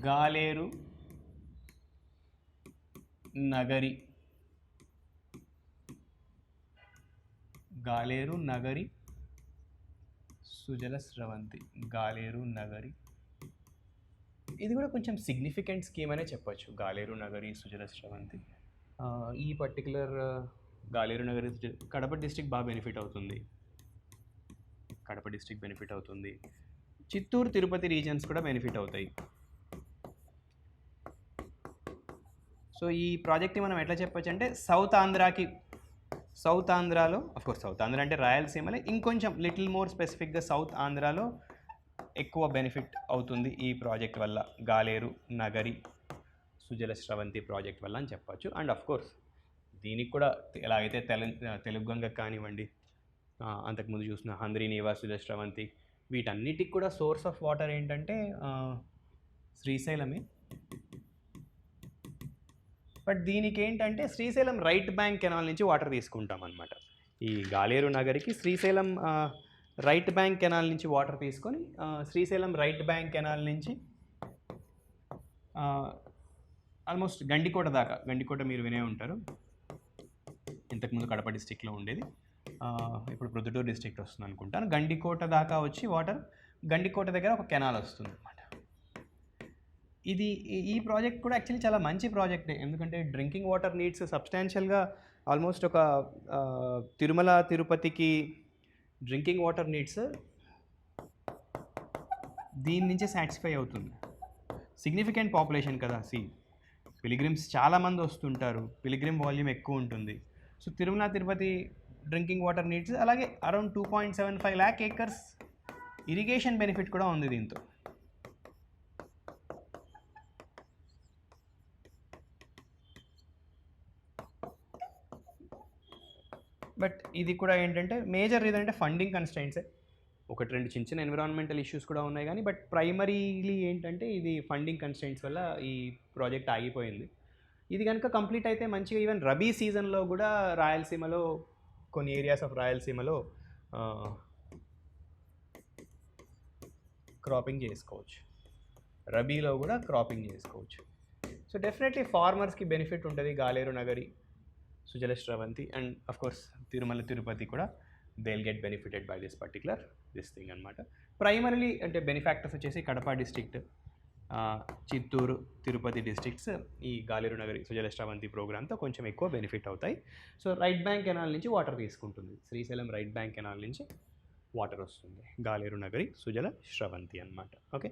గాలేరు నగరి, గాలేరు నగరి సుజల స్రవంతి, గాలేరు నగరి. ఇది కూడా కొంచెం సిగ్నిఫికెంట్ స్కీమ్ అనే చెప్పొచ్చు, గాలేరు నగరి సుజల స్రవంతి. ఈ పర్టికులర్ గాలేరు నగరి కడప డిస్ట్రిక్ట్ బాగా బెనిఫిట్ అవుతుంది, కడప డిస్ట్రిక్ట్ బెనిఫిట్ అవుతుంది. చిత్తూరు తిరుపతి రీజన్స్ కూడా బెనిఫిట్ అవుతాయి. సో ఈ ప్రాజెక్ట్ని మనం ఎట్లా చెప్పొచ్చు అంటే సౌత్ ఆంధ్రాకి, సౌత్ ఆంధ్రాలో అఫ్కోర్స్ సౌత్ ఆంధ్ర అంటే రాయలసీమలో, ఇంకొంచెం లిటిల్ మోర్ స్పెసిఫిక్గా సౌత్ ఆంధ్రాలో ఎక్కువ బెనిఫిట్ అవుతుంది ఈ ప్రాజెక్ట్ వల్ల, గాలేరు నగరి సుజల స్రవంతి ప్రాజెక్ట్ వల్ల అని చెప్పచ్చు. అండ్ అఫ్కోర్స్ దీనికి కూడా ఎలాగైతే తెలుగు గంగ కానివ్వండి, అంతకుముందు చూసిన హంద్రీ నీవా సుజల స్రవంతి, వీటన్నిటికి కూడా సోర్స్ ఆఫ్ వాటర్ ఏంటంటే శ్రీశైలమే. బట్ దీనికి ఏంటంటే శ్రీశైలం రైట్ బ్యాంక్ కెనాల్ నుంచి వాటర్ తీసుకుంటాం అనమాట. ఈ గాలేరు నగరికి శ్రీశైలం రైట్ బ్యాంక్ కెనాల్ నుంచి వాటర్ తీసుకొని శ్రీశైలం రైట్ బ్యాంక్ కెనాల్ నుంచి ఆల్మోస్ట్ గండికోట దాకా, గండికోట మీరు వినే ఉంటారు, ఇంతకుముందు కడప డిస్టిక్లో ఉండేది, ఇప్పుడు ప్రొద్దుటూరు డిస్ట్రిక్ట్ వస్తుంది అనుకుంటాను. గండికోట దాకా వచ్చి వాటర్ గండికోట దగ్గర ఒక కెనాల్ వస్తుంది అనమాట. ఈ ప్రాజెక్ట్ కూడా యాక్చువల్లీ చాలా మంచి ప్రాజెక్టే, ఎందుకంటే డ్రింకింగ్ వాటర్ నీడ్స్ సబ్స్టాన్షియల్గా ఆల్మోస్ట్ ఒక తిరుమల తిరుపతికి డ్రింకింగ్ వాటర్ నీడ్స్ దీని నుంచే సాటిస్ఫై అవుతుంది. సిగ్నిఫికెంట్ పాపులేషన్ కదా, పిలిగ్రిమ్స్ చాలామంది వస్తుంటారు, పిలిగ్రిమ్ వాల్యూమ్ ఎక్కువ ఉంటుంది. So Tirumala Tirupati drinking water needs, అలాగే around 2.75 lakh acres irrigation benefit కూడా ఉంది దీంతో. బట్ ఇది కూడా ఏంటంటే మేజర్ రీజన్ అంటే ఫండింగ్ కన్స్ట్రెయింట్సే, ఒకటి రెండు చిన్న చిన్న ఎన్విరాన్మెంటల్ ఇష్యూస్ కూడా ఉన్నాయి కానీ, బట్ ప్రైమరీలీ ఏంటంటే ఇది ఫండింగ్ కన్స్ట్రెయింట్స్ వల్ల ఈ ప్రాజెక్ట్ ఆగిపోయింది. ఇది కనుక కంప్లీట్ అయితే మంచిగా ఈవెన్ రబీ సీజన్లో కూడా రాయలసీమలో కొన్ని ఏరియాస్ ఆఫ్ రాయలసీమలో క్రాపింగ్ చేసుకోవచ్చు, రబీలో కూడా క్రాపింగ్ చేసుకోవచ్చు. సో డెఫినెట్లీ ఫార్మర్స్కి బెనిఫిట్ ఉంటుంది Galeru Nagari Sujala Sravanthi, and of course Tirumala Tirupati కూడా they will get benefited by this thing అనమాట. ప్రైమరీలీ అంటే బెనిఫాక్టర్స్ వచ్చేసి కడప డిస్ట్రిక్ట్, చిత్తూరు తిరుపతి డిస్ట్రిక్ట్స్ ఈ గాలేరు నగరి సుజల స్రవంతి ప్రోగ్రామ్తో కొంచెం ఎక్కువ బెనిఫిట్ అవుతాయి. సో రైట్ బ్యాంక్ కెనాల్ నుంచి వాటర్ తీసుకుంటుంది, శ్రీశైలం రైట్ బ్యాంక్ కెనాల్ నుంచి వాటర్ వస్తుంది, గాలేరు నగరి సుజల స్రవంతి అనమాట. ఓకే.